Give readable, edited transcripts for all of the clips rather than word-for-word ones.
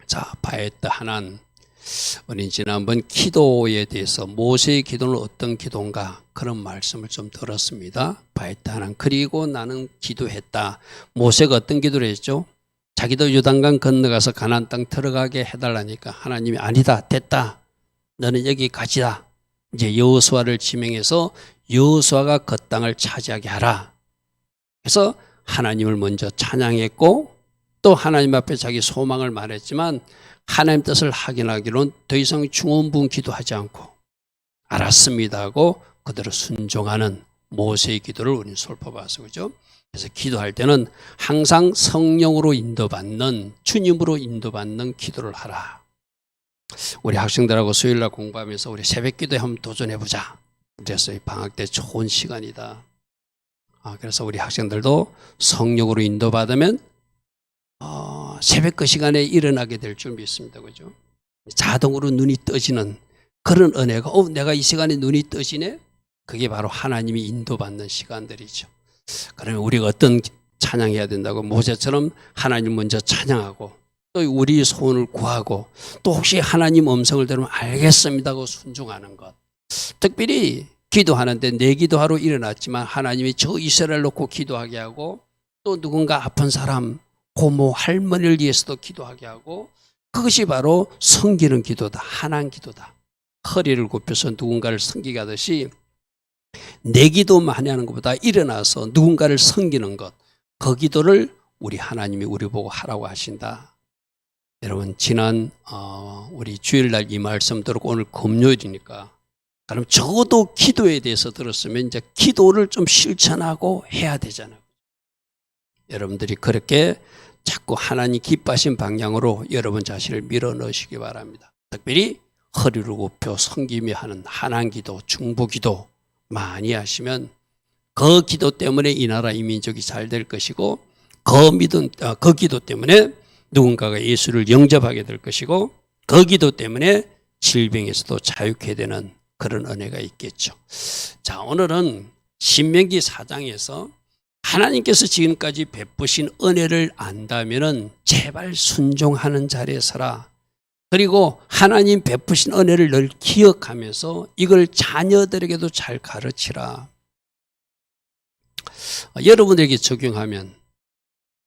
자, 바에트 하난. 우리 지난번 기도에 대해서 모세의 기도는 어떤 기도인가 그런 말씀을 좀 들었습니다. 바에트 하난. 그리고 나는 기도했다. 모세가 어떤 기도를 했죠? 자기도 요단강 건너가서 가나안 땅 들어가게 해달라니까 하나님이 아니다, 됐다, 너는 여기 가지라. 이제 여호수아를 지명해서 여호수아가 그 땅을 차지하게 하라. 그래서 하나님을 먼저 찬양했고 또 하나님 앞에 자기 소망을 말했지만 하나님 뜻을 확인하기로는 더 이상 중언부언 기도하지 않고 알았습니다 하고 그대로 순종하는 모세의 기도를 우리는 살펴봐서 그죠? 그래서 기도할 때는 항상 성령으로 인도받는, 주님으로 인도받는 기도를 하라. 우리 학생들하고 수요일날 공부하면서 우리 새벽 기도에 한번 도전해보자. 그래서 이 방학 때 좋은 시간이다. 그래서 우리 학생들도 성령으로 인도받으면 새벽 그 시간에 일어나게 될 줄 믿습니다. 그죠? 자동으로 눈이 떠지는 그런 은혜가 내가 이 시간에 눈이 떠지네? 그게 바로 하나님이 인도받는 시간들이죠. 그러면 우리가 어떤 찬양해야 된다고? 모세처럼 하나님 먼저 찬양하고 또 우리 소원을 구하고 또 혹시 하나님 음성을 들으면 알겠습니다 하고 순종하는 것. 특별히 기도하는데 내 기도하러 일어났지만 하나님이 저 이스라엘 놓고 기도하게 하고 또 누군가 아픈 사람 고모 할머니를 위해서도 기도하게 하고 그것이 바로 섬기는 기도다. 하나님 기도다. 허리를 굽혀서 누군가를 섬기게 하듯이 내 기도 많이 하는 것보다 일어나서 누군가를 섬기는 것, 그 기도를 우리 하나님이 우리 보고 하라고 하신다. 여러분 지난 우리 주일날 이 말씀 들었고 오늘 금요일이니까 그럼 적어도 기도에 대해서 들었으면 이제 기도를 좀 실천하고 해야 되잖아요. 여러분들이 그렇게 자꾸 하나님 기뻐하신 방향으로 여러분 자신을 밀어넣으시기 바랍니다. 특별히 허리를 굽혀 섬기며 하는 하나님 기도, 중보 기도 많이 하시면 그 기도 때문에 이 나라 이 민족이 잘 될 것이고 그 기도 때문에 누군가가 예수를 영접하게 될 것이고 그 기도 때문에 질병에서도 자유케 되는 그런 은혜가 있겠죠. 자, 오늘은 신명기 4장에서 하나님께서 지금까지 베푸신 은혜를 안다면은 제발 순종하는 자리에 서라. 그리고 하나님 베푸신 은혜를 늘 기억하면서 이걸 자녀들에게도 잘 가르치라. 여러분에게 적용하면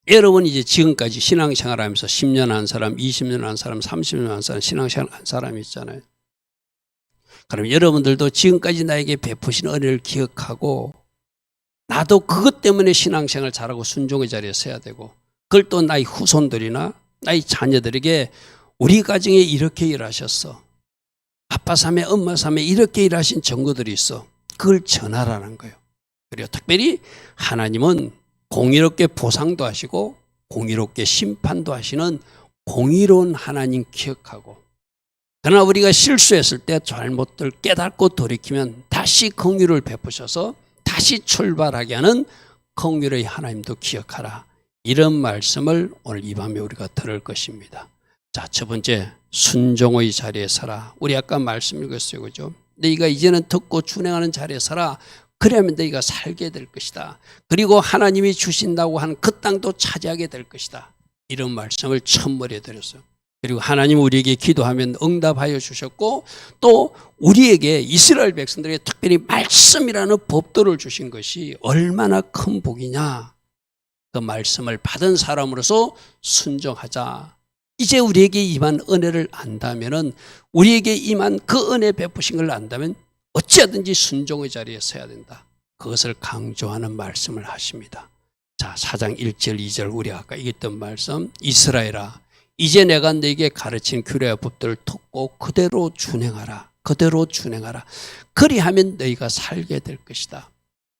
여러분이 이제 지금까지 신앙생활 하면서 10년 한 사람, 20년 한 사람, 30년 한 사람, 신앙생활 한 사람이 있잖아요. 그럼 여러분들도 지금까지 나에게 베푸신 은혜를 기억하고 나도 그것 때문에 신앙생활 잘하고 순종의 자리에 서야 되고 그걸 또 나의 후손들이나 나의 자녀들에게 우리 가정에 이렇게 일하셨어. 아빠 삶에 엄마 삶에 이렇게 일하신 증거들이 있어. 그걸 전하라는 거예요. 그리고 특별히 하나님은 공의롭게 보상도 하시고 공의롭게 심판도 하시는 공의로운 하나님 기억하고 그러나 우리가 실수했을 때 잘못들 깨닫고 돌이키면 다시 공의를 베푸셔서 다시 출발하게 하는 공의의 하나님도 기억하라. 이런 말씀을 오늘 이 밤에 우리가 들을 것입니다. 자, 첫 번째 순종의 자리에 서라. 우리 아까 말씀 읽었어요. 그죠? 너희가 이제는 듣고 준행하는 자리에 서라. 그러면 너희가 살게 될 것이다. 그리고 하나님이 주신다고 한 그 땅도 차지하게 될 것이다. 이런 말씀을 첫머리에 드렸어요. 그리고 하나님 우리에게 기도하면 응답하여 주셨고 또 우리에게 이스라엘 백성들에게 특별히 말씀이라는 법도를 주신 것이 얼마나 큰 복이냐. 그 말씀을 받은 사람으로서 순종하자. 이제 우리에게 임한 은혜를 안다면 우리에게 임한 그 은혜 베푸신 걸 안다면 어찌하든지 순종의 자리에 서야 된다. 그것을 강조하는 말씀을 하십니다. 자, 4장 1절 2절 우리 아까 읽었던 말씀 이스라엘아 이제 내가 너에게 가르친 규례와 법들을 듣고 그대로 준행하라. 그대로 준행하라. 그리하면 너희가 살게 될 것이다.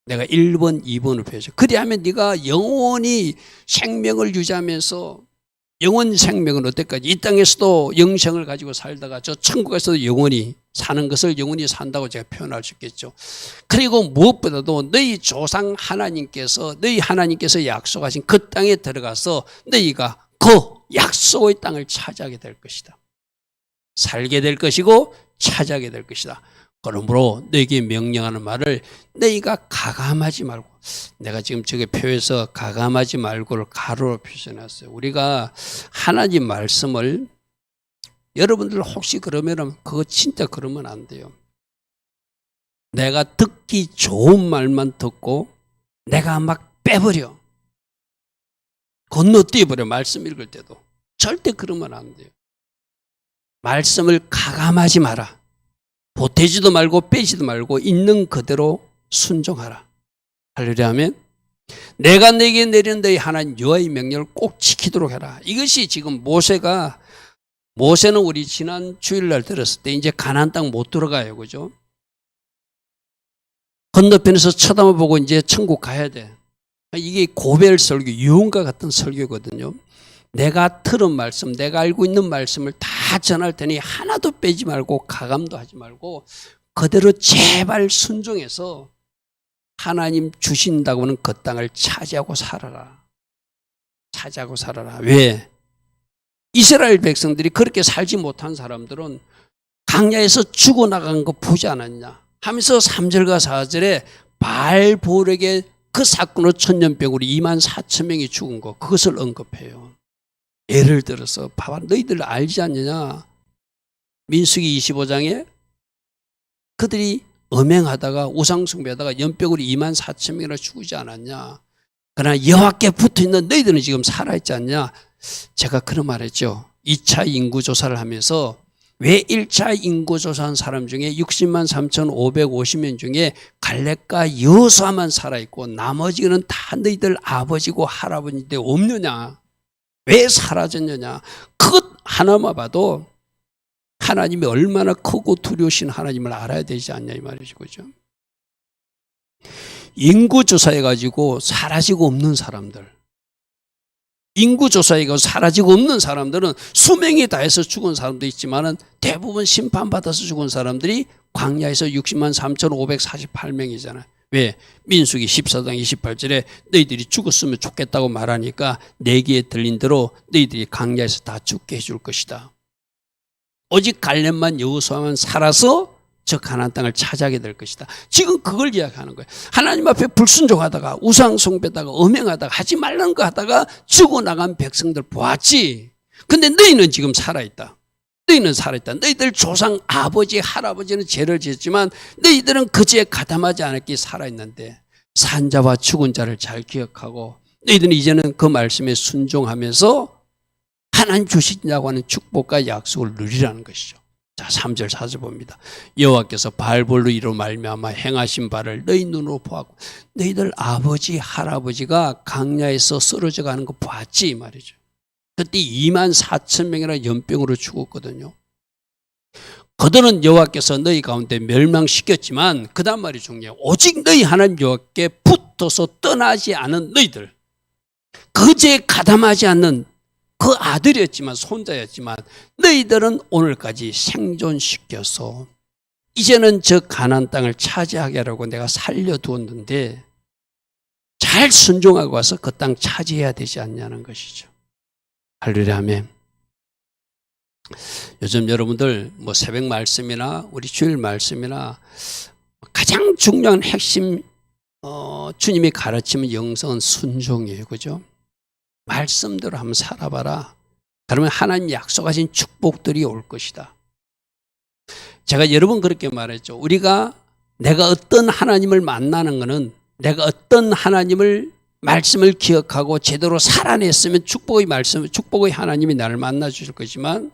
내가 1번, 2번을 표현했죠. 그리하면 네가 영원히 생명을 유지하면서 영원 생명은 어때까지 이 땅에서도 영생을 가지고 살다가 저 천국에서도 영원히 사는 것을 영원히 산다고 제가 표현할 수 있겠죠. 그리고 무엇보다도 너희 조상 하나님께서 너희 하나님께서 약속하신 그 땅에 들어가서 너희가 그 약속의 땅을 차지하게 될 것이다. 살게 될 것이고 차지하게 될 것이다. 그러므로 너에게 명령하는 말을 너희가 가감하지 말고, 내가 지금 저게 표에서 가감하지 말고를 가로로 표시해놨어요. 우리가 하나님 말씀을, 여러분들 혹시 그러면은 그거 진짜 그러면 안 돼요. 내가 듣기 좋은 말만 듣고 내가 막 빼버려, 건너뛰어버려. 말씀 읽을 때도 절대 그러면 안 돼요. 말씀을 가감하지 마라. 보태지도 말고 빼지도 말고 있는 그대로 순종하라. 할렐루야 하면 내가 내게 내린 너희 하나님 여호와의 명령을 꼭 지키도록 해라. 이것이 지금 모세는 우리 지난 주일날 들었을 때 이제 가나안 땅 못 들어가요, 그죠? 건너편에서 쳐다보고 이제 천국 가야 돼. 이게 고별 설교, 유언과 같은 설교거든요. 내가 들은 말씀, 내가 알고 있는 말씀을 다 전할 테니 하나도 빼지 말고 가감도 하지 말고 그대로 제발 순종해서 하나님 주신다고 하는 그 땅을 차지하고 살아라. 차지하고 살아라. 왜? 이스라엘 백성들이 그렇게 살지 못한 사람들은 광야에서 죽어나간 거 보지 않았냐 하면서 3절과 4절에 바알볼에게 그 사건으로 천년병으로 24,000명이 죽은 거, 그것을 언급해요. 예를 들어서 봐봐, 너희들 알지 않느냐, 민수기 25장에 그들이 음행하다가 우상숭배하다가 연병으로 24,000명이나 죽지 않았냐. 그러나 여호와께 붙어있는 너희들은 지금 살아있지 않냐. 제가 그런 말했죠. 2차 인구조사를 하면서 왜 1차 인구조사한 사람 중에 60만 3,550명 중에 갈렙과 여호수아만 살아있고 나머지는 다 너희들 아버지고 할아버지인데 없느냐. 왜 사라졌느냐. 그것 하나만 봐도 하나님이 얼마나 크고 두려우신 하나님을 알아야 되지 않냐 이 말이죠. 그죠? 인구조사해가지고 사라지고 없는 사람들, 인구조사해가지고 사라지고 없는 사람들은 수명이 다해서 죽은 사람도 있지만 대부분 심판받아서 죽은 사람들이 광야에서 60만 3,548명이잖아요. 왜? 민수기 14장 28절에 너희들이 죽었으면 좋겠다고 말하니까 내 귀에 들린 대로 너희들이 광야에서 다 죽게 해줄 것이다. 오직 갈렙만 여호수아만 살아서 저 가나안 땅을 차지하게 될 것이다. 지금 그걸 이야기하는 거예요. 하나님 앞에 불순종하다가 우상숭배하다가 음행하다가 하지 말라는 거 하다가 죽어나간 백성들 보았지. 근데 너희는 지금 살아있다. 너희는 살아있다. 너희들 조상 아버지 할아버지는 죄를 지었지만 너희들은 그 죄에 가담하지 않았기에 살아있는데 산자와 죽은 자를 잘 기억하고 너희들은 이제는 그 말씀에 순종하면서 하나님 주신다고 하는 축복과 약속을 누리라는 것이죠. 자, 3절 4절 봅니다. 여호와께서 바알볼로 이로 말미암아 행하신 바를 너희 눈으로 보았고 너희들 아버지 할아버지가 광야에서 쓰러져 가는 거 봤지 이 말이죠. 그때 24,000명이나 연병으로 죽었거든요. 그들은 여호와께서 너희 가운데 멸망시켰지만 그 다음 말이 중요해요. 오직 너희 하나님 여호와께 붙어서 떠나지 않은 너희들, 그 죄에 가담하지 않는 그 아들이었지만 손자였지만 너희들은 오늘까지 생존시켜서 이제는 저 가나안 땅을 차지하게 하라고 내가 살려두었는데 잘 순종하고 와서 그 땅 차지해야 되지 않냐는 것이죠. 할렐루야 아멘. 요즘 여러분들 뭐 새벽 말씀이나 우리 주일 말씀이나 가장 중요한 핵심 주님이 가르치는 영성은 순종이에요. 그죠? 말씀대로 한번 살아봐라. 그러면 하나님 약속하신 축복들이 올 것이다. 제가 여러 번 그렇게 말했죠. 우리가 내가 어떤 하나님을 만나는 것은 내가 어떤 하나님을 말씀을 기억하고 제대로 살아냈으면 축복의 하나님이 나를 만나 주실 거지만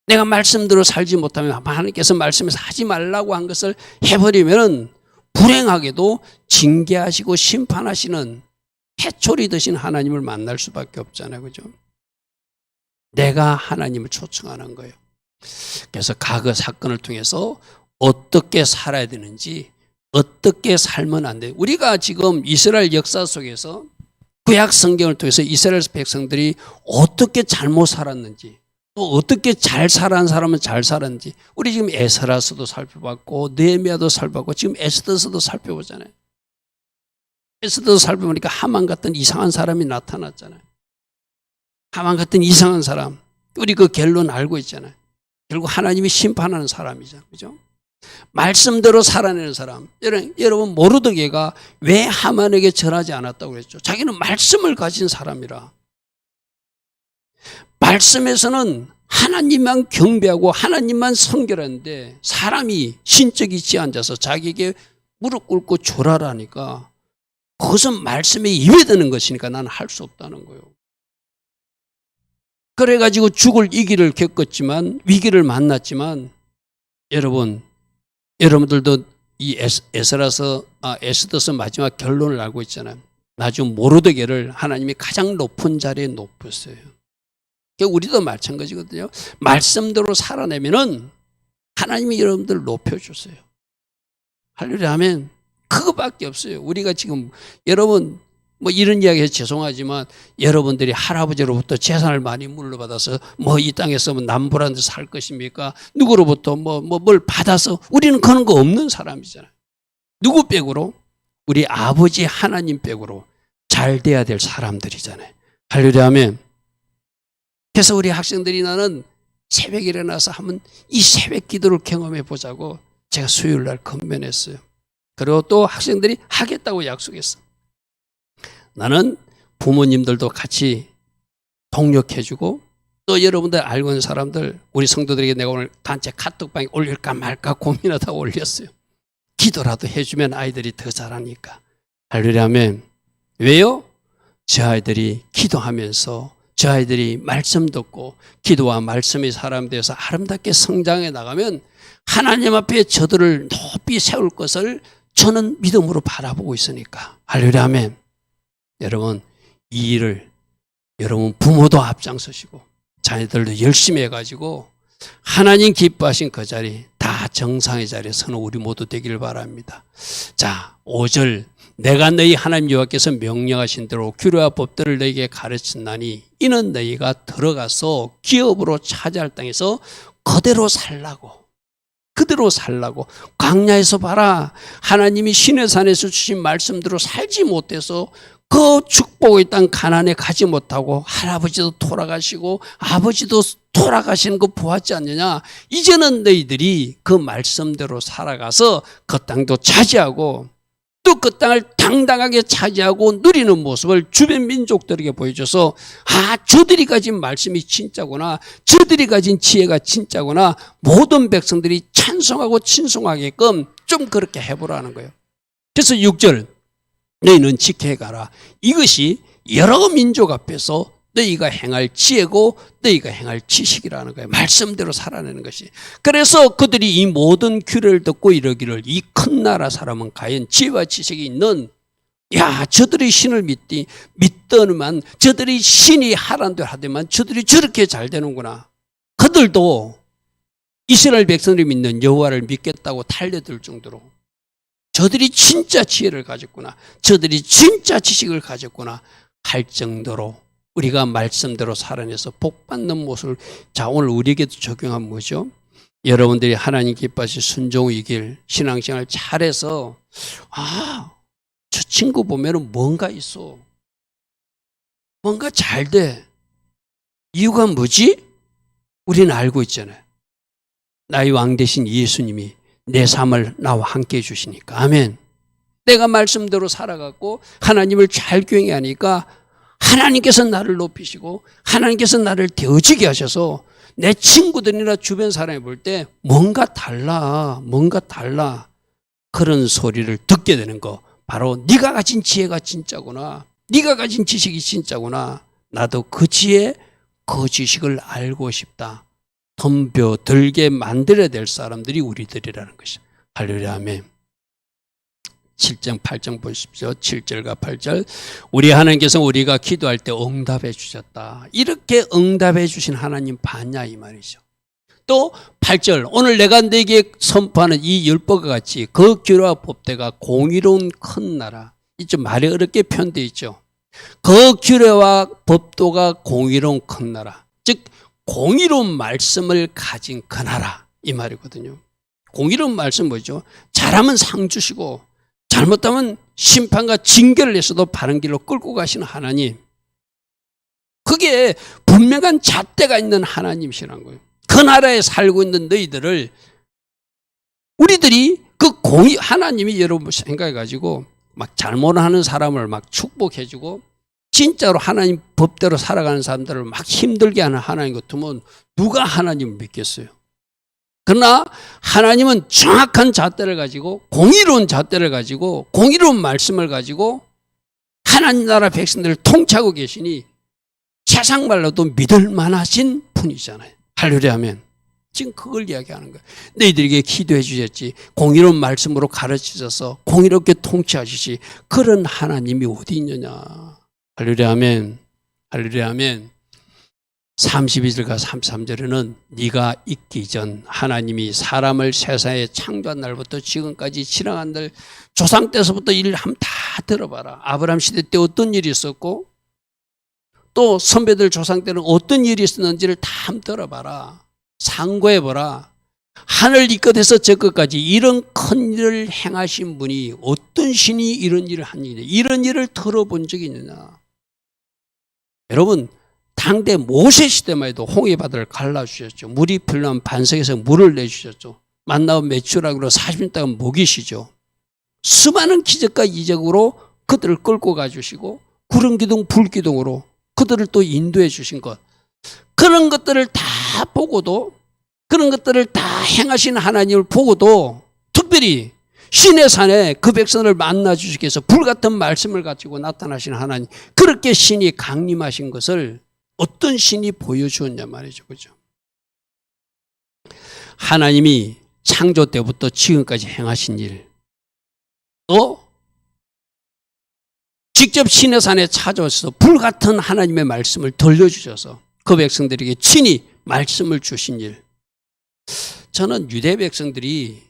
내가 말씀대로 살지 못하면 하나님께서 말씀에서 하지 말라고 한 것을 해버리면 불행하게도 징계하시고 심판하시는 해초리 드신 하나님을 만날 수밖에 없잖아요. 그죠? 내가 하나님을 초청하는 거예요. 그래서 과거 사건을 통해서 어떻게 살아야 되는지, 어떻게 살면 안 돼요. 우리가 지금 이스라엘 역사 속에서 구약 성경을 통해서 이스라엘 백성들이 어떻게 잘못 살았는지, 또 어떻게 잘 살아온 사람은 잘 살았는지 우리 지금 에스라서도 살펴봤고 느헤미야도 살펴봤고 지금 에스더서도 살펴보잖아요. 에스더서 살펴보니까 하만 같은 이상한 사람이 나타났잖아요. 하만 같은 이상한 사람, 우리 그 결론 알고 있잖아요. 결국 하나님이 심판하는 사람이잖아요. 그죠? 말씀대로 살아내는 사람. 여러분 모르드게가 왜 하만에게 절하지 않았다고 그랬죠? 자기는 말씀을 가진 사람이라. 말씀에서는 하나님만 경배하고 하나님만 섬기라는데 사람이 신적이 지앉아서 자기에게 무릎 꿇고 절하라니까 그것은 말씀에 입에드는 것이니까 나는 할 수 없다는 거예요. 그래가지고 죽을 위기를 겪었지만 위기를 만났지만 여러분들도 이 에스더서 마지막 결론을 알고 있잖아요. 나중에 모르드게를 하나님이 가장 높은 자리에 높였어요. 우리도 마찬가지거든요. 말씀대로 살아내면은 하나님이 여러분들 높여줬어요. 할렐루야 하면 그거밖에 없어요. 우리가 지금 여러분 뭐 이런 이야기해서 죄송하지만 여러분들이 할아버지로부터 재산을 많이 물려받아서 뭐 이 땅에서 남부란 데서 살 것입니까? 누구로부터 뭘 받아서 우리는 그런 거 없는 사람이잖아요. 누구 백으로? 우리 아버지 하나님 백으로 잘 돼야 될 사람들이잖아요. 할렐루야 하면 그래서 우리 학생들이 나는 새벽에 일어나서 한번 이 새벽 기도를 경험해 보자고 제가 수요일 날 건면했어요. 그리고 또 학생들이 하겠다고 약속했어. 나는 부모님들도 같이 동력해주고 또 여러분들 알고 있는 사람들 우리 성도들에게 내가 오늘 단체 카톡방에 올릴까 말까 고민하다가 올렸어요. 기도라도 해주면 아이들이 더 잘하니까. 할렐루야 하면 왜요? 저 아이들이 기도하면서 저 아이들이 말씀 듣고 기도와 말씀의 사람 되어서 아름답게 성장해 나가면 하나님 앞에 저들을 높이 세울 것을 저는 믿음으로 바라보고 있으니까. 할렐루야 아멘. 여러분 이 일을 여러분 부모도 앞장서시고 자녀들도 열심히 해가지고 하나님 기뻐하신 그 자리 다 정상의 자리에 서는 우리 모두 되기를 바랍니다. 자 5절 내가 너희 하나님 여호와께서 명령하신 대로 규례와 법들을 너희에게 가르쳤나니 이는 너희가 들어가서 기업으로 차지할 땅에서 그대로 살라고 광야에서 봐라 하나님이 시내산에서 주신 말씀대로 살지 못해서 그 축복의 땅 가나안에 가지 못하고 할아버지도 돌아가시고 아버지도 돌아가시는 거 보았지 않느냐. 이제는 너희들이 그 말씀대로 살아가서 그 땅도 차지하고 또 그 땅을 당당하게 차지하고 누리는 모습을 주변 민족들에게 보여줘서 저들이 가진 말씀이 진짜구나. 저들이 가진 지혜가 진짜구나. 모든 백성들이 찬송하고 친송하게끔 좀 그렇게 해보라는 거예요. 그래서 6절 너희는 지켜야 가라. 이것이 여러 민족 앞에서 너희가 행할 지혜고 너희가 행할 지식이라는 거예요. 말씀대로 살아내는 것이. 그래서 그들이 이 모든 규례를 듣고 이러기를 이 큰 나라 사람은 과연 지혜와 지식이 있는 저들이 신을 믿더니만 저들이 신이 하라는 대로 하더만 저들이 저렇게 잘 되는구나. 그들도 이스라엘 백성들이 믿는 여호와를 믿겠다고 달려들 정도로 저들이 진짜 지혜를 가졌구나. 저들이 진짜 지식을 가졌구나 할 정도로 우리가 말씀대로 살아내서 복받는 모습을 자 오늘 우리에게도 적용하면 뭐죠? 여러분들이 하나님 기뻐하시 순종의 길 신앙생활 잘해서 저 친구 보면은 뭔가 있어. 뭔가 잘 돼. 이유가 뭐지? 우리는 알고 있잖아요. 나의 왕 되신 예수님이 내 삶을 나와 함께 해주시니까. 아멘. 내가 말씀대로 살아가고 하나님을 잘 경외하니까 하나님께서 나를 높이시고 하나님께서 나를 되어지게 하셔서 내 친구들이나 주변 사람이 볼 때 뭔가 달라 그런 소리를 듣게 되는 거 바로 네가 가진 지혜가 진짜구나. 네가 가진 지식이 진짜구나. 나도 그 지혜 그 지식을 알고 싶다. 덤벼들게 만들어야 될 사람들이 우리들이라는 것이죠. 할렐루야 아멘. 7장 8장 보십시오. 7절과 8절 우리 하나님께서 우리가 기도할 때 응답해 주셨다. 이렇게 응답해 주신 하나님 봤냐 이 말이죠. 또 8절 오늘 내가 너에게 선포하는 이 율법과 같이 그 규례와 법대가 공의로운 큰 나라. 좀 말이 어렵게 표현되어 있죠. 그 규례와 법도가 공의로운 큰 나라. 즉 공의로운 말씀을 가진 그 나라 이 말이거든요. 공의로운 말씀 뭐죠? 잘하면 상 주시고 잘못하면 심판과 징계를 내서도 바른 길로 끌고 가시는 하나님. 그게 분명한 잣대가 있는 하나님이시라는 거예요. 그 나라에 살고 있는 너희들을 우리들이 그 공의, 하나님이 여러분 생각해가지고 막 잘못하는 사람을 막 축복해주고 진짜로 하나님 법대로 살아가는 사람들을 막 힘들게 하는 하나님 같으면 누가 하나님을 믿겠어요? 그러나 하나님은 정확한 잣대를 가지고 공의로운 잣대를 가지고 공의로운 말씀을 가지고 하나님 나라 백성들을 통치하고 계시니 세상 말로도 믿을 만하신 분이잖아요. 할렐루야 하면 지금 그걸 이야기하는 거예요. 너희들에게 기도해 주셨지, 공의로운 말씀으로 가르치셔서 공의롭게 통치하시지, 그런 하나님이 어디 있느냐. 할렐루야 아멘. 할렐루야 아멘. 32절과 33절에는 네가 있기 전 하나님이 사람을 세상에 창조한 날부터 지금까지 지나간 날 조상 때서부터 일을 한번 다 들어봐라. 아브라함 시대 때 어떤 일이 있었고 또 선배들 조상 때는 어떤 일이 있었는지를 다 한번 들어봐라. 상고해보라. 하늘 이 끝에서 저 끝까지 이런 큰 일을 행하신 분이 어떤 신이 이런 일을 하느냐, 이런 일을 들어본 적이 있느냐. 여러분 당대 모세 시대만 해도 홍해바다를 갈라주셨죠. 물이 필요하면 반석에서 물을 내주셨죠. 만나면 메추라기로 40년 동안 먹이시죠. 수많은 기적과 이적으로 그들을 끌고 가주시고 구름기둥 불기둥으로 그들을 또 인도해 주신 것, 그런 것들을 다 보고도, 그런 것들을 다 행하신 하나님을 보고도 특별히 신의 산에 그 백성을 만나 주시기 위해서 불같은 말씀을 가지고 나타나신 하나님, 그렇게 신이 강림하신 것을 어떤 신이 보여주었냐 말이죠. 그죠? 하나님이 창조 때부터 지금까지 행하신 일, 직접 신의 산에 찾아와서 불같은 하나님의 말씀을 들려주셔서 그 백성들에게 친히 말씀을 주신 일. 저는 유대 백성들이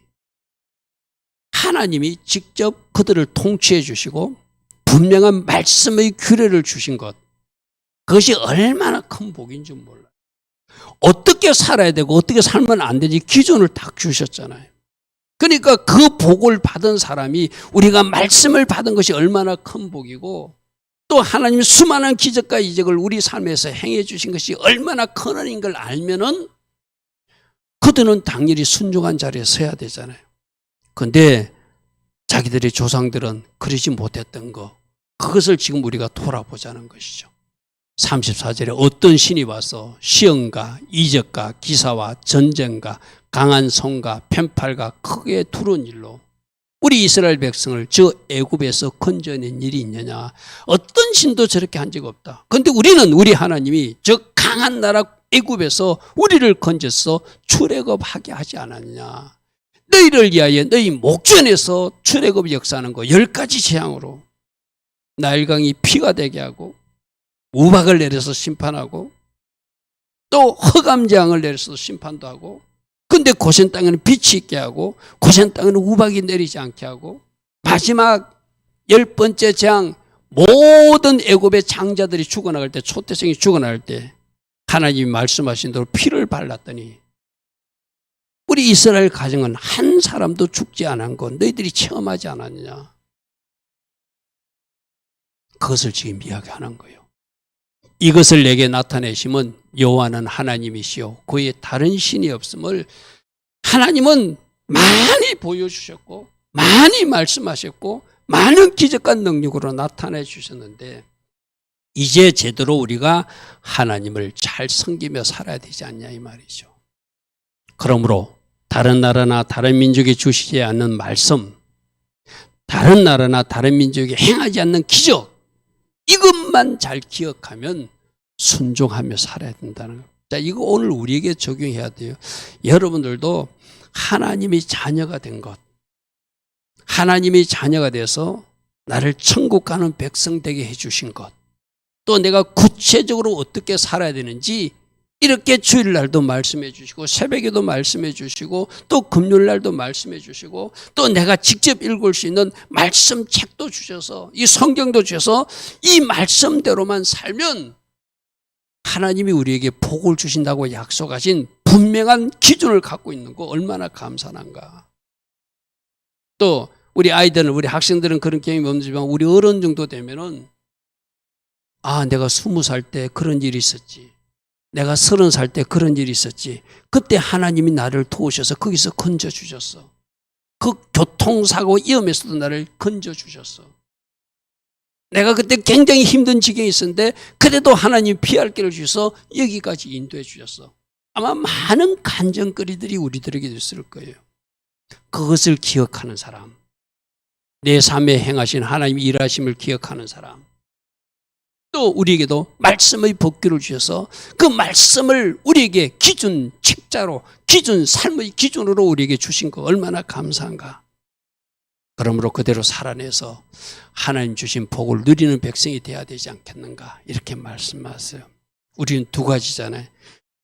하나님이 직접 그들을 통치해 주시고 분명한 말씀의 규례를 주신 것, 그것이 얼마나 큰 복인 줄 몰라요. 어떻게 살아야 되고 어떻게 살면 안 되지 기준을 딱 주셨잖아요. 그러니까 그 복을 받은 사람이, 우리가 말씀을 받은 것이 얼마나 큰 복이고 또 하나님의 수많은 기적과 이적을 우리 삶에서 행해 주신 것이 얼마나 큰 은인 걸 알면은 그들은 당연히 순종한 자리에 서야 되잖아요. 그런데 자기들의 조상들은 그러지 못했던 거, 그것을 지금 우리가 돌아보자는 것이죠. 34절에 어떤 신이 와서 시험과 이적과 기사와 전쟁과 강한 손과 편팔과 크게 두른 일로 우리 이스라엘 백성을 저 애굽에서 건져낸 일이 있느냐. 어떤 신도 저렇게 한 적 없다. 그런데 우리는 우리 하나님이 저 강한 나라 애굽에서 우리를 건져서 출애굽하게 하지 않았느냐. 너희를 위하여 너희 목전에서 출애굽 역사하는 거 10가지 재앙으로 나일강이 피가 되게 하고 우박을 내려서 심판하고 또 흑암재앙을 내려서 심판도 하고, 근데 고센 땅에는 빛이 있게 하고 고센 땅에는 우박이 내리지 않게 하고, 마지막 10번째 재앙, 모든 애굽의 장자들이 죽어나갈 때, 초태생이 죽어나갈 때 하나님이 말씀하신 대로 피를 발랐더니 우리 이스라엘 가정은 한 사람도 죽지 않은 것 너희들이 체험하지 않았느냐. 그것을 지금 이야기하는 거예요. 이것을 내게 나타내심은 여호와는 하나님이시요 그의 다른 신이 없음을 하나님은 많이 보여주셨고 많이 말씀하셨고 많은 기적과 능력으로 나타내 주셨는데, 이제 제대로 우리가 하나님을 잘 섬기며 살아야 되지 않냐 이 말이죠. 그러므로 다른 나라나 다른 민족이 주시지 않는 말씀, 다른 나라나 다른 민족이 행하지 않는 기적, 이것만 잘 기억하면 순종하며 살아야 된다는 거예요. 자, 이거 오늘 우리에게 적용해야 돼요. 여러분들도 하나님의 자녀가 된 것, 하나님의 자녀가 돼서 나를 천국 가는 백성 되게 해주신 것, 또 내가 구체적으로 어떻게 살아야 되는지 이렇게 주일날도 말씀해 주시고 새벽에도 말씀해 주시고 또 금요일날도 말씀해 주시고 또 내가 직접 읽을 수 있는 말씀 책도 주셔서 이 성경도 주셔서 이 말씀대로만 살면 하나님이 우리에게 복을 주신다고 약속하신 분명한 기준을 갖고 있는 거 얼마나 감사한가. 또 우리 아이들은, 우리 학생들은 그런 경험이 없지만 우리 어른 정도 되면은 내가 20살 때 그런 일이 있었지, 내가 30살 때 그런 일이 있었지, 그때 하나님이 나를 도우셔서 거기서 건져주셨어. 그 교통사고 위험에서도 나를 건져주셨어. 내가 그때 굉장히 힘든 지경에 있었는데 그래도 하나님 피할 길을 주셔서 여기까지 인도해 주셨어. 아마 많은 간증거리들이 우리들에게 있을 거예요. 그것을 기억하는 사람, 내 삶에 행하신 하나님의 일하심을 기억하는 사람, 또 우리에게도 말씀의 법규를 주셔서 그 말씀을 우리에게 기준 책자로, 기준 삶의 기준으로 우리에게 주신 거 얼마나 감사한가. 그러므로 그대로 살아내서 하나님 주신 복을 누리는 백성이 되어야 되지 않겠는가, 이렇게 말씀하세요. 우리는 두 가지잖아요.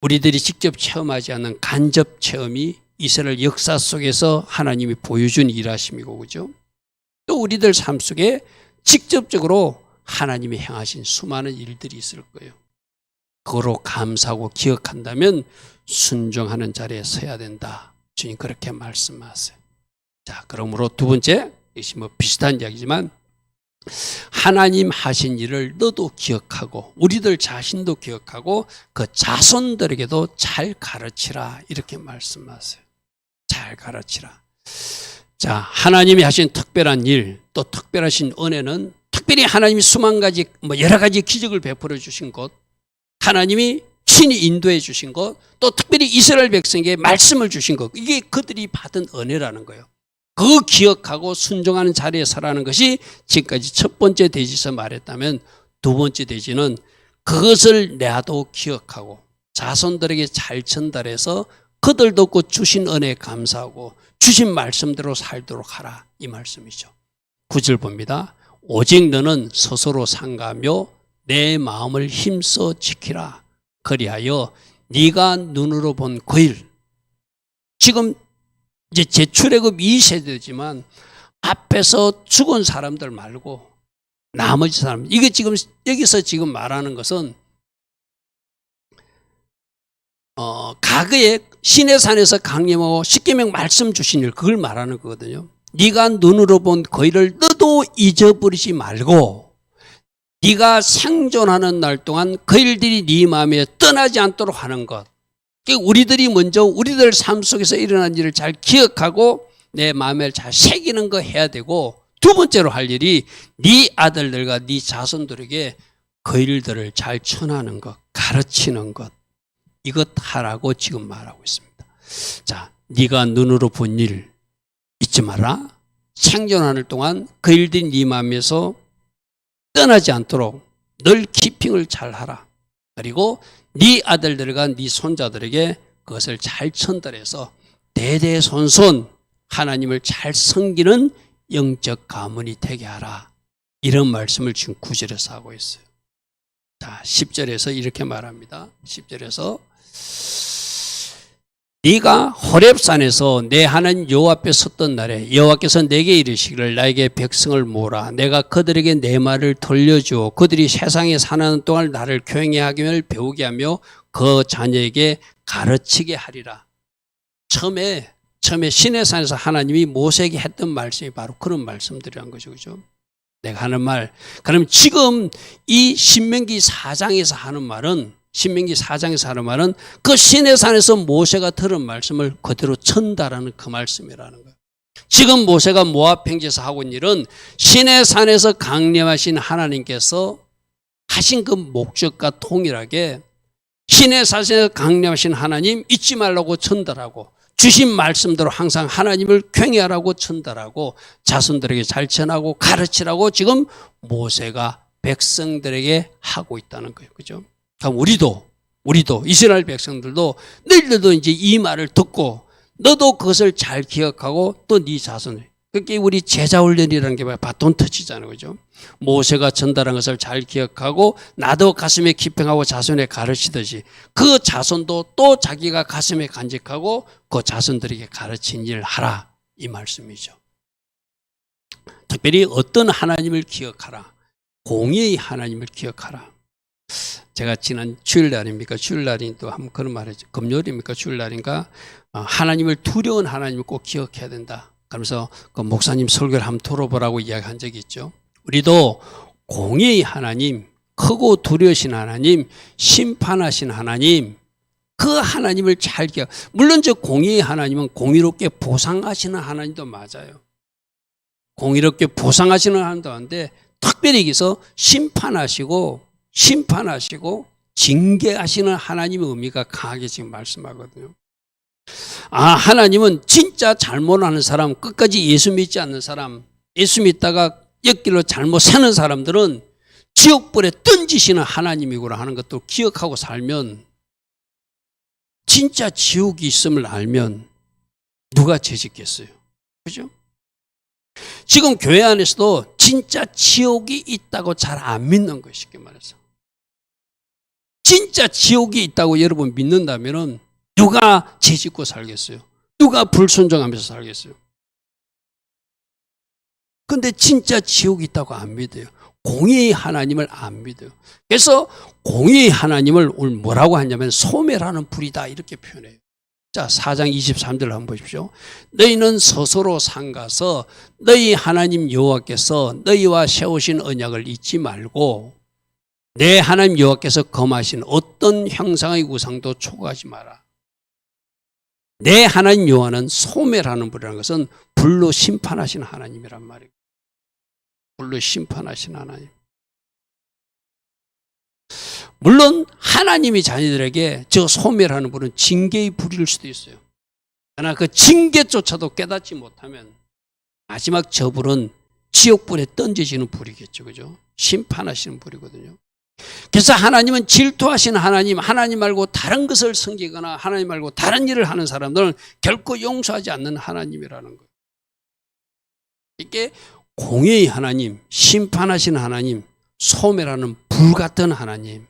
우리들이 직접 체험하지 않는 간접 체험이 이스라엘 역사 속에서 하나님이 보여준 일하심이고, 그죠? 또 우리들 삶 속에 직접적으로 하나님이 행하신 수많은 일들이 있을 거예요. 그거로 감사하고 기억한다면 순종하는 자리에 서야 된다. 주님 그렇게 말씀하세요. 자, 그러므로 두 번째, 이것이 뭐 비슷한 이야기지만 하나님 하신 일을 너도 기억하고 우리들 자신도 기억하고 그 자손들에게도 잘 가르치라, 이렇게 말씀하세요. 잘 가르치라. 자, 하나님이 하신 특별한 일, 또 특별하신 은혜는 특별히 하나님이 수만 가지, 여러 가지 기적을 베풀어 주신 것, 하나님이 친히 인도해 주신 것, 또 특별히 이스라엘 백성에게 말씀을 주신 것, 이게 그들이 받은 은혜라는 거예요. 그 기억하고 순종하는 자리에 서라는 것이 지금까지 첫 번째 대지에서 말했다면, 두 번째 대지는 그것을 나도 기억하고 자손들에게 잘 전달해서 그들도 그 주신 은혜에 감사하고 주신 말씀대로 살도록 하라, 이 말씀이죠. 9절 봅니다. 오직 너는 스스로 삼가며 내 마음을 힘써 지키라. 그리하여 네가 눈으로 본 그 일, 지금 이제 제출애굽 2세대지만 앞에서 죽은 사람들 말고 나머지 사람, 이게 지금 여기서 지금 말하는 것은 과거에 시내산에서 강림하고 십계명 말씀 주신 일, 그걸 말하는 거거든요. 네가 눈으로 본 그 일을 너도 잊어버리지 말고 네가 생존하는 날 동안 그 일들이 네 마음에 떠나지 않도록 하는 것. 우리들이 먼저 우리들 삶 속에서 일어난 일을 잘 기억하고 내 마음에 잘 새기는 거 해야 되고, 두 번째로 할 일이 네 아들들과 네 자손들에게 그 일들을 잘 전하는 것, 가르치는 것, 이것 하라고 지금 말하고 있습니다. 자, 네가 눈으로 본 일 잊지 마라. 생존하는 동안 그 일들이 네 마음에서 떠나지 않도록 늘 키핑을 잘 하라. 그리고 네 아들들과 네 손자들에게 그것을 잘 전달해서 대대손손 하나님을 잘 섬기는 영적 가문이 되게 하라. 이런 말씀을 지금 9절에서 하고 있어요. 자, 10절에서 이렇게 말합니다. 10절에서 네가 호렙산에서 내 하나님 여호와 앞에 섰던 날에 여호와께서 내게 이르시기를 나에게 백성을 모으라. 내가 그들에게 내 말을 들려주어 그들이 세상에 사는 동안 나를 교행하게 하며 배우게 하며 그 자녀에게 가르치게 하리라. 처음에 시내산에서 하나님이 모세에게 했던 말씀이 바로 그런 말씀들이란 거죠. 그죠? 내가 하는 말. 그럼 지금 이 신명기 4장에서 하는 말은, 신명기 4장에서 하는 말은 그 시내산에서 모세가 들은 말씀을 그대로 전달하는 그 말씀이라는 거예요. 지금 모세가 모압 평지에서 하고 있는 일은 시내산에서 강림하신 하나님께서 하신 그 목적과 동일하게 시내산에서 강림하신 하나님 잊지 말라고 전달하고, 주신 말씀대로 항상 하나님을 경외하라고 전달하고, 자손들에게 잘 전하고 가르치라고 지금 모세가 백성들에게 하고 있다는 거예요. 그죠? 그럼 우리도 이스라엘 백성들도 너희들도 이제 이 말을 듣고 너도 그것을 잘 기억하고 또 네 자손을, 그게 우리 제자 훈련이라는 게 바톤 터치잖아요. 그죠? 모세가 전달한 것을 잘 기억하고 나도 가슴에 기평하고 자손에 가르치듯이 그 자손도 또 자기가 가슴에 간직하고 그 자손들에게 가르친 일을 하라, 이 말씀이죠. 특별히 어떤 하나님을 기억하라? 공의의 하나님을 기억하라. 제가 지난 주일날입니까? 주일날이 또 한번 그런 말 했죠. 금요일입니까? 주일날인가? 하나님을 두려운 하나님을 꼭 기억해야 된다. 그러면서 그 목사님 설교를 한번 들어보라고 이야기한 적이 있죠. 우리도 공의의 하나님, 크고 두려우신 하나님, 심판하신 하나님, 그 하나님을 잘 기억. 물론 저 공의의 하나님은 공의롭게 보상하시는 하나님도 맞아요. 공의롭게 보상하시는 하나님도 한데 특별히 여기서 심판하시고 징계하시는 하나님의 의미가 강하게 지금 말씀하거든요. 하나님은 진짜 잘못하는 사람, 끝까지 예수 믿지 않는 사람, 예수 믿다가 옆길로 잘못 새는 사람들은 지옥불에 던지시는 하나님이구나 하는 것도 기억하고 살면, 진짜 지옥이 있음을 알면 누가 죄짓겠어요? 그죠? 지금 교회 안에서도 진짜 지옥이 있다고 잘 안 믿는 거예요. 쉽게 말해서. 진짜 지옥이 있다고 여러분 믿는다면 누가 죄짓고 살겠어요? 누가 불순종하면서 살겠어요? 근데 진짜 지옥이 있다고 안 믿어요. 공의의 하나님을 안 믿어요. 그래서 공의의 하나님을 오늘 뭐라고 하냐면 소멸하는 불이다 이렇게 표현해요. 자, 4장 23절 한번 보십시오. 너희는 스스로 삼가서 너희 하나님 여호와께서 너희와 세우신 언약을 잊지 말고 내 하나님 여호와께서 검하신 어떤 형상의 우상도 초과하지 마라. 내 하나님 여호와는 소멸하는 불이라는 것은 불로 심판하신 하나님이란 말이에요. 불로 심판하신 하나님. 물론 하나님이 자녀들에게 저 소멸하는 불은 징계의 불일 수도 있어요. 그러나 그 징계조차도 깨닫지 못하면 마지막 저 불은 지옥불에 던져지는 불이겠죠. 그죠? 심판하시는 불이거든요. 그래서 하나님은 질투하시는 하나님 말고 다른 것을 섬기거나 하나님 말고 다른 일을 하는 사람들은 결코 용서하지 않는 하나님이라는 거예요. 이게 공의의 하나님, 심판하시는 하나님, 소멸하는 불 같은 하나님,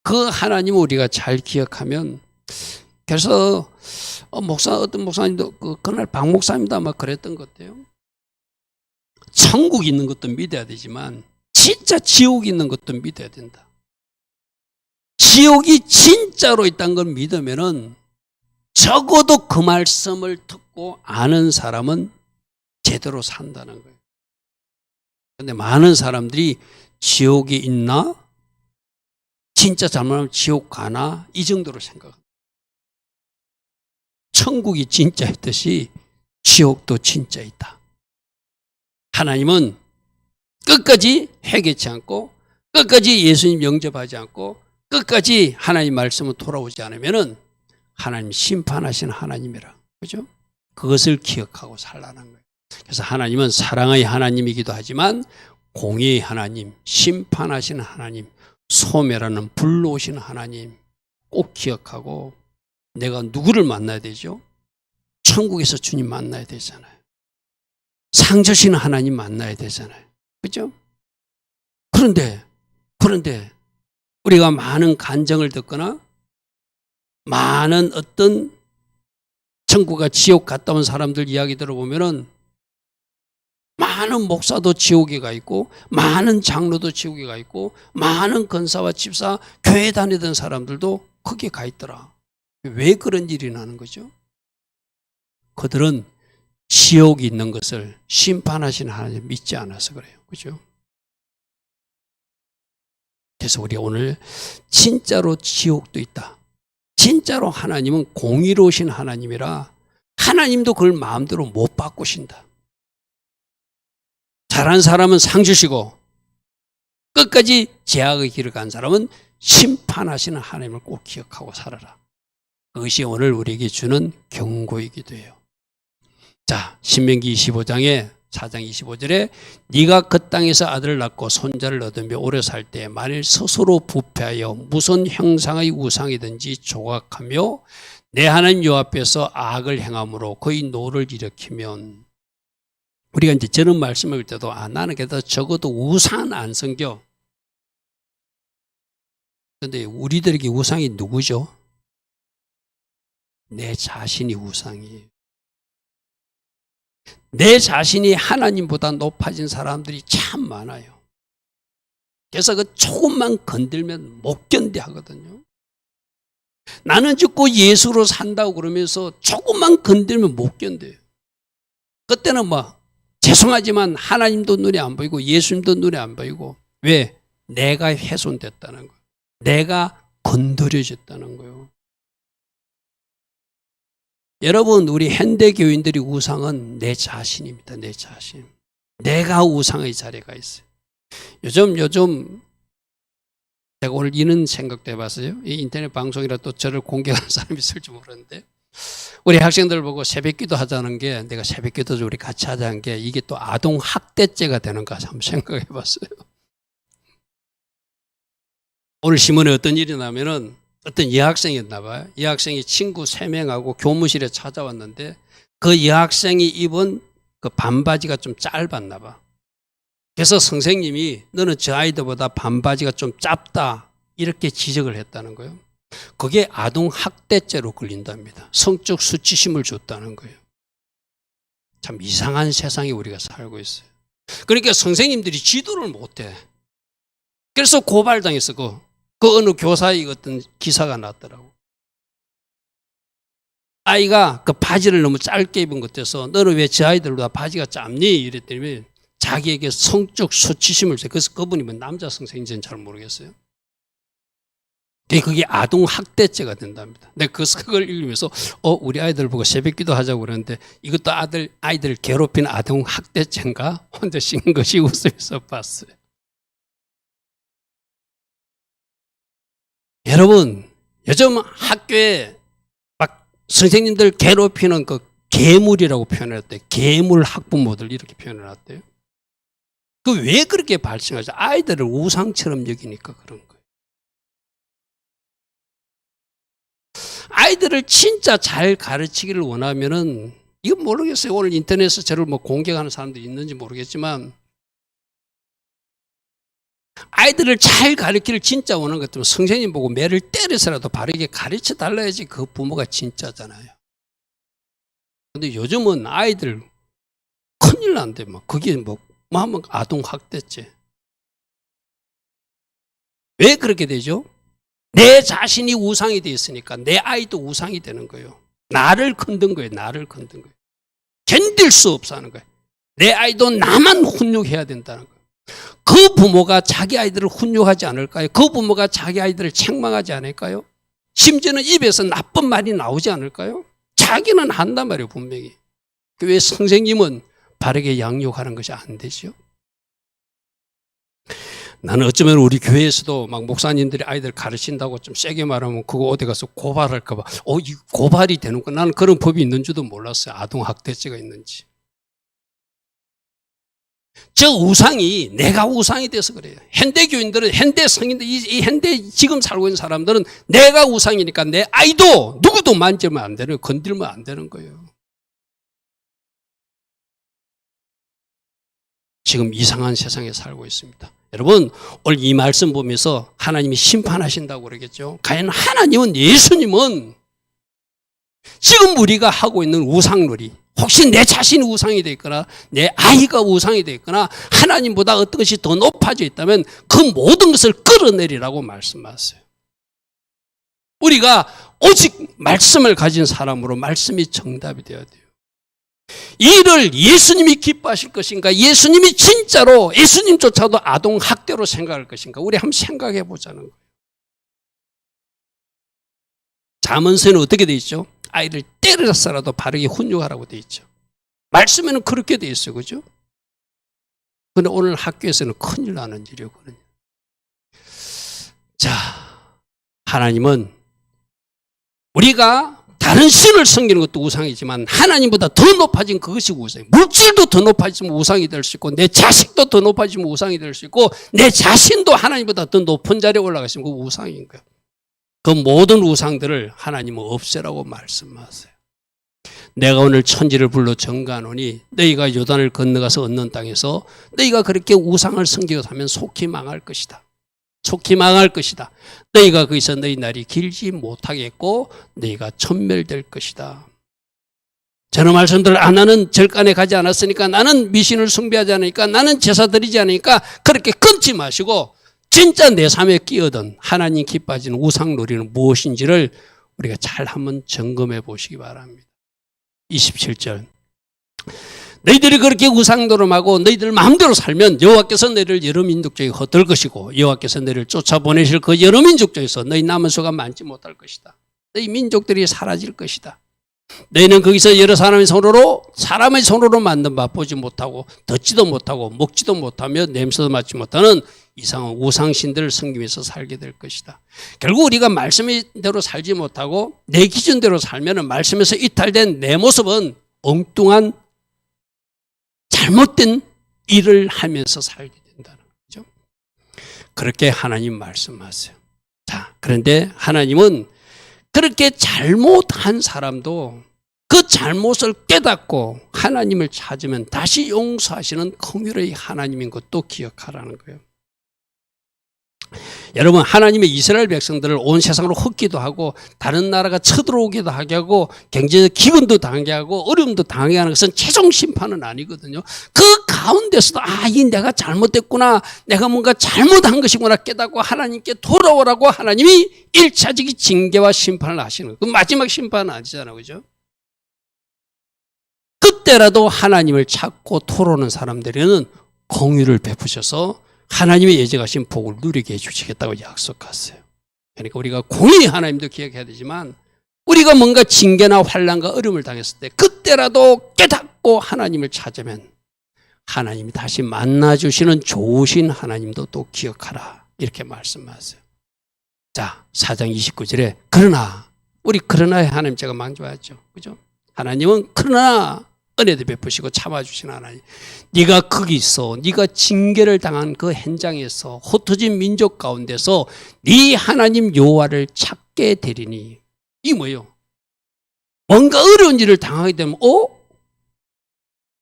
그 하나님을 우리가 잘 기억하면, 그래서 어떤 목사님도 그날 박 목사님도 아마 그랬던 것 같아요. 천국 있는 것도 믿어야 되지만 진짜 지옥이 있는 것도 믿어야 된다. 지옥이 진짜로 있다는 걸 믿으면은 적어도 그 말씀을 듣고 아는 사람은 제대로 산다는 거예요. 그런데 많은 사람들이 지옥이 있나? 진짜 잘못하면 지옥 가나? 이 정도로 생각합니다. 천국이 진짜 있듯이 지옥도 진짜 있다. 하나님은 끝까지 회개치 않고 끝까지 예수님 영접하지 않고 끝까지 하나님 말씀을 돌아오지 않으면은 하나님 심판하시는 하나님이라. 그죠? 그것을 기억하고 살라는 거예요. 그래서 하나님은 사랑의 하나님이기도 하지만 공의의 하나님, 심판하시는 하나님, 소멸하는 불로 오시는 하나님 꼭 기억하고 내가 누구를 만나야 되죠? 천국에서 주님 만나야 되잖아요. 상 주시는 하나님 만나야 되잖아요. 그죠? 그런데 우리가 많은 간증을 듣거나 많은 어떤 천국과 지옥 갔다 온 사람들 이야기 들어보면은 많은 목사도 지옥에 가 있고 많은 장로도 지옥에 가 있고 많은 권사와 집사 교회 다니던 사람들도 거기에 가 있더라. 왜 그런 일이 나는 거죠? 그들은 지옥이 있는 것을 심판하시는 하나님 믿지 않아서 그래요. 그죠? 그래서 우리 오늘 진짜로 지옥도 있다. 진짜로 하나님은 공의로우신 하나님이라 하나님도 그걸 마음대로 못 바꾸신다. 잘한 사람은 상 주시고 끝까지 제약의 길을 간 사람은 심판하시는 하나님을 꼭 기억하고 살아라. 그것이 오늘 우리에게 주는 경고이기도 해요. 자, 신명기 25장에 4장 25절에 네가 그 땅에서 아들을 낳고 손자를 얻으며 오래 살 때 만일 스스로 부패하여 무슨 형상의 우상이든지 조각하며 내 하나님 여호와 앞에서 악을 행함으로 그의 노를 일으키면, 우리가 이제 저런 말씀을 할 때도 나는 그래도 적어도 우상은 안 섬겨. 그런데 우리들에게 우상이 누구죠? 내 자신이 우상이에요. 내 자신이 하나님보다 높아진 사람들이 참 많아요. 그래서 그 조금만 건들면 못 견뎌 하거든요. 나는 죽고 예수로 산다고 그러면서 조금만 건들면 못 견뎌요. 그때는 죄송하지만 하나님도 눈에 안 보이고 예수님도 눈에 안 보이고. 왜? 내가 훼손됐다는 거예요. 내가 건드려졌다는 거예요. 여러분, 우리 현대교인들이 우상은 내 자신입니다. 내 자신. 내가 우상의 자리가 있어요. 요즘 제가 오늘 이런 생각도 해봤어요. 이 인터넷 방송이라 또 저를 공격하는 사람이 있을지 모르는데, 우리 학생들 보고 새벽기도 하자는 게, 내가 새벽기도 우리 같이 하자는 게, 이게 또 아동 학대죄가 되는가 한번 생각해 봤어요. 오늘 신문에 어떤 일이 나면은 어떤 여학생이었나 봐요. 여학생이 친구 3명하고 교무실에 찾아왔는데, 그 여학생이 입은 그 반바지가 좀 짧았나 봐. 그래서 선생님이 너는 저 아이들보다 반바지가 좀 짧다 이렇게 지적을 했다는 거예요. 그게 아동학대죄로 걸린답니다. 성적 수치심을 줬다는 거예요. 참 이상한 세상에 우리가 살고 있어요. 그러니까 선생님들이 지도를 못해. 그래서 고발당했어. 그 어느 교사의 어떤 기사가 났더라고. 아이가 그 바지를 너무 짧게 입은 것 같아서 너는 왜 저 아이들보다 바지가 짧니? 이랬더니 자기에게 성적 수치심을 줘. 그래서 그분이 뭐 남자 선생인지는 잘 모르겠어요. 그게 아동학대죄가 된답니다. 내가 그걸 읽으면서 우리 아이들 보고 새벽기도 하자고 그러는데 이것도 아이들 괴롭힌 아동학대죄인가? 혼자 싱 것이 웃으면서 봤어요. 여러분, 요즘 학교에 막 선생님들 괴롭히는 그 괴물이라고 표현했대요. 괴물 학부모들 이렇게 표현을 했대요. 그 왜 그렇게 발생하죠? 아이들을 우상처럼 여기니까 그런 거예요. 아이들을 진짜 잘 가르치기를 원하면은, 이건 모르겠어요. 오늘 인터넷에서 저를 뭐 공격하는 사람들이 있는지 모르겠지만, 아이들을 잘 가르치기를 진짜 원하는 것 같으면 선생님 보고 매를 때려서라도 바르게 가르쳐 달라야지 그 부모가 진짜잖아요. 근데 요즘은 아이들 큰일 난대. 막 그게 뭐 하면 아동학대죄. 왜 그렇게 되죠? 내 자신이 우상이 되어 있으니까 내 아이도 우상이 되는 거예요. 나를 건든 거예요. 나를 건든 거예요. 견딜 수 없어 하는 거예요. 내 아이도 나만 훈육해야 된다는 거예요. 그 부모가 자기 아이들을 훈육하지 않을까요? 그 부모가 자기 아이들을 책망하지 않을까요? 심지어는 입에서 나쁜 말이 나오지 않을까요? 자기는 한단 말이에요, 분명히. 왜 선생님은 바르게 양육하는 것이 안 되죠? 나는 어쩌면 우리 교회에서도 막 목사님들이 아이들 가르친다고 좀 세게 말하면 그거 어디 가서 고발할까 봐. 이 고발이 되는구나. 나는 그런 법이 있는 줄도 몰랐어요. 아동학대죄가 있는지. 저 우상이 내가 우상이 돼서 그래요. 현대교인들은, 현대 성인들, 이 현대 지금 살고 있는 사람들은 내가 우상이니까 내 아이도 누구도 만지면 안 되는, 건들면 안 되는 거예요. 지금 이상한 세상에 살고 있습니다. 여러분, 오늘 이 말씀 보면서 하나님이 심판하신다고 그러겠죠. 과연 하나님은, 예수님은 지금 우리가 하고 있는 우상놀이, 혹시 내 자신이 우상이 되어 있거나 내 아이가 우상이 되어 있거나 하나님보다 어떤 것이 더 높아져 있다면 그 모든 것을 끌어내리라고 말씀하세요. 우리가 오직 말씀을 가진 사람으로 말씀이 정답이 되어야 돼요. 이를 예수님이 기뻐하실 것인가? 예수님이 진짜로 예수님조차도 아동학대로 생각할 것인가? 우리 한번 생각해 보자는 거예요. 잠언서에는 어떻게 돼 있죠? 아이를 때려서라도 바르게 훈육하라고 돼 있죠. 말씀에는 그렇게 돼 있어요. 그죠? 그런데 오늘 학교에서는 큰일 나는 일이거든요. 자, 하나님은 우리가 다른 신을 섬기는 것도 우상이지만 하나님보다 더 높아진 그것이 우상이에요. 물질도 더 높아지면 우상이 될 수 있고 내 자식도 더 높아지면 우상이 될 수 있고 내 자신도 하나님보다 더 높은 자리에 올라가시면 그 우상인 거예요. 그 모든 우상들을 하나님은 없애라고 말씀하세요. 내가 오늘 천지를 불러 정하노니 너희가 요단을 건너가서 얻는 땅에서 너희가 그렇게 우상을 섬기고 하면 속히 망할 것이다. 속히 망할 것이다. 너희가 거기서 너희 날이 길지 못하겠고 너희가 천멸될 것이다. 저는 말씀들 나는 절간에 가지 않았으니까, 나는 미신을 숭배하지 않으니까, 나는 제사 드리지 않으니까 그렇게 끊지 마시고 진짜 내 삶에 끼어든 하나님 기뻐하시는 우상놀이는 무엇인지를 우리가 잘 한번 점검해 보시기 바랍니다. 27절. 너희들이 그렇게 우상노름하고 너희들 마음대로 살면 여호와께서 너희를 여러 민족 중에 흩을 것이고 여호와께서 너희를 쫓아보내실 그 여러 민족 중에서 너희 남은 수가 많지 못할 것이다. 너희 민족들이 사라질 것이다. 너희는 거기서 여러 사람의 손으로 만든 바 보지 못하고 듣지도 못하고 먹지도 못하며 냄새도 맡지 못하는 이상한 우상신들을 섬기면서 살게 될 것이다. 결국 우리가 말씀대로 살지 못하고 내 기준대로 살면 말씀에서 이탈된 내 모습은 엉뚱한 잘못된 일을 하면서 살게 된다는 거죠. 그렇게 하나님 말씀하세요. 자, 그런데 하나님은 그렇게 잘못한 사람도 그 잘못을 깨닫고 하나님을 찾으면 다시 용서하시는 긍휼의 하나님인 것도 기억하라는 거예요. 여러분, 하나님의 이스라엘 백성들을 온 세상으로 흩기도 하고 다른 나라가 쳐들어오기도 하게 하고 경제적 기근도 당하게 하고 어려움도 당하게 하는 것은 최종 심판은 아니거든요. 그 가운데서도 이 내가 잘못됐구나, 내가 뭔가 잘못한 것이구나 깨닫고 하나님께 돌아오라고 하나님이 1차적인 징계와 심판을 하시는 거예요. 그 마지막 심판은 아니잖아요. 그죠? 그때라도 하나님을 찾고 돌아오는 사람들에게는 공의를 베푸셔서 하나님의 예정하신 복을 누리게 해주시겠다고 약속하세요. 그러니까 우리가 공의 하나님도 기억해야 되지만 우리가 뭔가 징계나 환난과 어려움을 당했을 때 그때라도 깨닫고 하나님을 찾으면 하나님이 다시 만나주시는 좋으신 하나님도 또 기억하라, 이렇게 말씀하세요. 자, 4장 29절에 그러나의 하나님 제가 만져야죠. 그죠? 하나님은 그러나 은혜도 베푸시고 참아주신 하나님. 네가 거기서 네가 징계를 당한 그 현장에서 흩어진 민족 가운데서 네 하나님 여호와를 찾게 되리니. 이게 뭐예요? 뭔가 어려운 일을 당하게 되면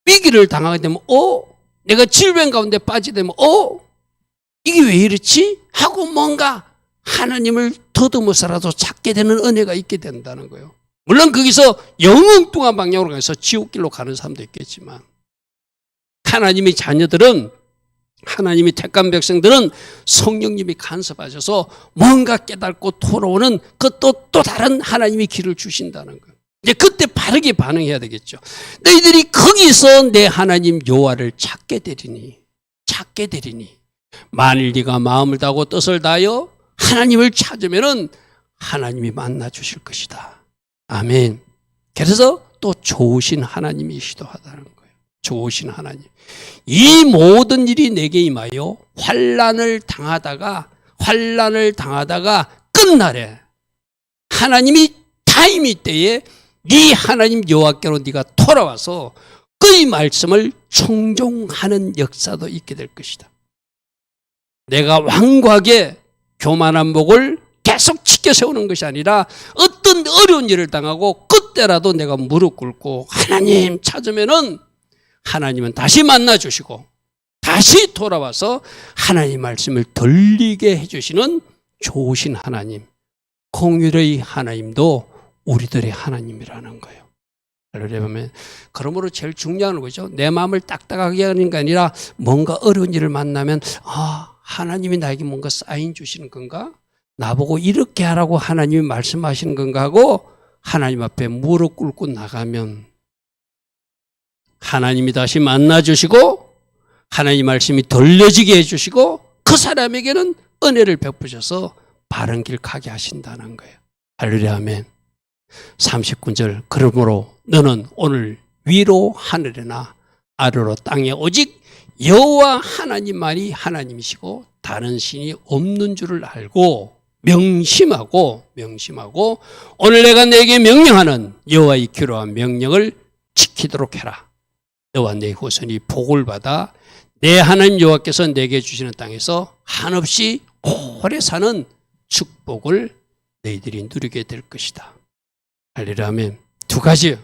위기를 당하게 되면 내가 질병 가운데 빠지게 되면 이게 왜 이렇지? 하고 뭔가 하나님을 더듬어서라도 찾게 되는 은혜가 있게 된다는 거예요. 물론 거기서 영엉뚱한 방향으로 가서 지옥길로 가는 사람도 있겠지만 하나님의 자녀들은, 하나님의 택한 백성들은 성령님이 간섭하셔서 뭔가 깨닫고 돌아오는 또 다른 하나님의 길을 주신다는 거예요. 이제 그때 바르게 반응해야 되겠죠. 너희들이 거기서 내 하나님 여호와를 찾게 되리니 만일 네가 마음을 다하고 뜻을 다하여 하나님을 찾으면은 하나님이 만나 주실 것이다. 아멘. 그래서 또 좋으신 하나님이시도 하다는 거예요. 좋으신 하나님. 이 모든 일이 내게 임하여 환난을 당하다가 끝날에 하나님이 타임이 때에 네 하나님 여호와께로 네가 돌아와서 그의 말씀을 청종하는 역사도 있게 될 것이다. 내가 완고하게 교만한 목을 계속 지켜 세우는 것이 아니라 어떤 어려운 일을 당하고 그때라도 내가 무릎 꿇고 하나님 찾으면은 하나님은 다시 만나 주시고 다시 돌아와서 하나님 말씀을 들리게 해주시는 좋으신 하나님, 공의의 하나님도 우리들의 하나님이라는 거예요. 그러면 그러므로 제일 중요한 거죠. 내 마음을 딱딱하게 하는 게 아니라 뭔가 어려운 일을 만나면 하나님이 나에게 뭔가 사인 주시는 건가? 나보고 이렇게 하라고 하나님이 말씀하시는 건가 하고 하나님 앞에 무릎 꿇고 나가면 하나님이 다시 만나주시고 하나님 말씀이 들려지게 해주시고 그 사람에게는 은혜를 베푸셔서 바른 길 가게 하신다는 거예요. 할렐루야 아멘. 39절 그러므로 너는 오늘 위로 하늘에나 아래로 땅에 오직 여호와 하나님만이 하나님이시고 다른 신이 없는 줄을 알고 명심하고 오늘 내가 내게 명령하는 여호와의 기로한 명령을 지키도록 해라. 너와 내 후손이 복을 받아 내 하나님 여호와께서 내게 주시는 땅에서 한없이 오래 사는 축복을 너희들이 누리게 될 것이다. 할렐루야 아멘. 두 가지요.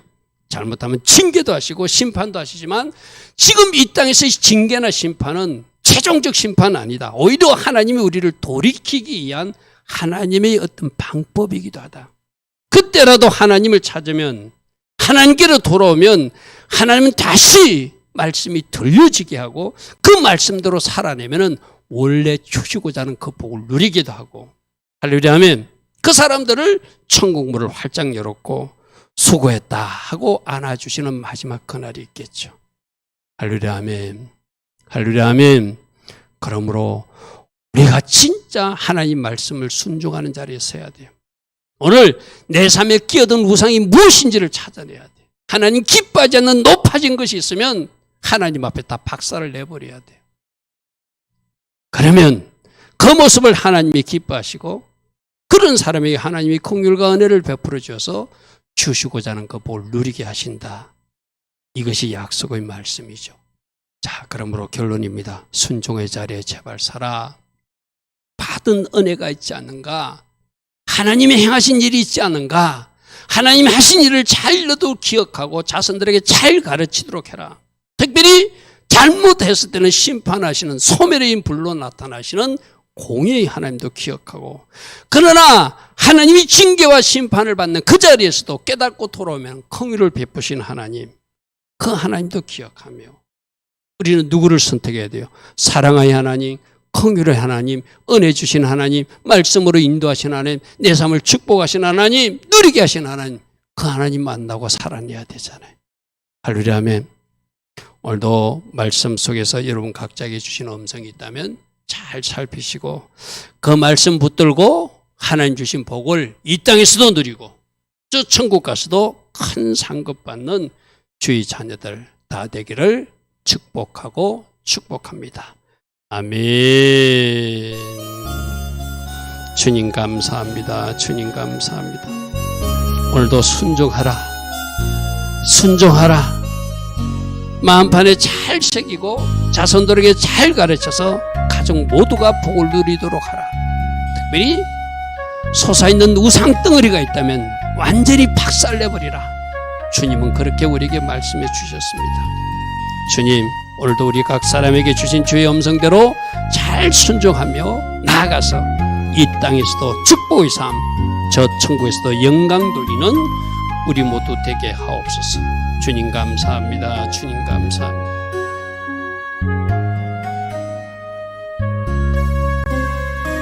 잘못하면 징계도 하시고 심판도 하시지만 지금 이 땅에서의 징계나 심판은 최종적 심판은 아니다. 오히려 하나님이 우리를 돌이키기 위한 하나님의 어떤 방법이기도 하다. 그때라도 하나님을 찾으면 하나님께로 돌아오면 하나님은 다시 말씀이 들려지게 하고 그 말씀대로 살아내면은 원래 주시고자 하는 그 복을 누리기도 하고 할렐루야 아멘. 그 사람들을 천국문을 활짝 열었고 수고했다 하고 안아주시는 마지막 그날이 있겠죠. 할렐루야 아멘. 할렐루야 아멘. 그러므로 우리가 진짜 하나님 말씀을 순종하는 자리에 서야 돼요. 오늘 내 삶에 끼어든 우상이 무엇인지를 찾아내야 돼. 하나님 기뻐하지 않는 높아진 것이 있으면 하나님 앞에 다 박살을 내버려야 돼요. 그러면 그 모습을 하나님이 기뻐하시고 그런 사람에게 하나님이 긍휼과 은혜를 베풀어 주어서 주시고자 하는 그 복을 누리게 하신다. 이것이 약속의 말씀이죠. 자, 그러므로 결론입니다. 순종의 자리에 제발 서라. 받은 은혜가 있지 않는가? 하나님이 행하신 일이 있지 않는가? 하나님이 하신 일을 잘 너도 기억하고 자손들에게 잘 가르치도록 해라. 특별히 잘못했을 때는 심판하시는 소멸의 불로 나타나시는 공의의 하나님도 기억하고, 그러나 하나님이 징계와 심판을 받는 그 자리에서도 깨닫고 돌아오면 긍휼을 베푸신 하나님, 그 하나님도 기억하며 우리는 누구를 선택해야 돼요? 사랑의 하나님, 긍휼의 하나님, 은혜 주신 하나님, 말씀으로 인도하신 하나님, 내 삶을 축복하신 하나님, 누리게 하신 하나님, 그 하나님 만나고 살아내야 되잖아요. 할렐루야 아멘. 오늘도 말씀 속에서 여러분 각자에게 주신 음성이 있다면 잘 살피시고 그 말씀 붙들고 하나님 주신 복을 이 땅에서도 누리고 저 천국 가서도 큰 상급 받는 주의 자녀들 다 되기를 축복하고 축복합니다. 아멘. 주님 감사합니다. 주님 감사합니다. 오늘도 순종하라. 순종하라. 마음판에 잘 새기고 자손들에게 잘 가르쳐서 가족 모두가 복을 누리도록 하라. 특별히 솟아있는 우상 덩어리가 있다면 완전히 박살내버리라. 주님은 그렇게 우리에게 말씀해 주셨습니다. 주님, 오늘도 우리 각 사람에게 주신 주의 음성대로 잘 순종하며 나아가서 이 땅에서도 축복의 삶, 저 천국에서도 영광 돌리는 우리 모두 되게 하옵소서. 주님 감사합니다. 주님 감사합니다.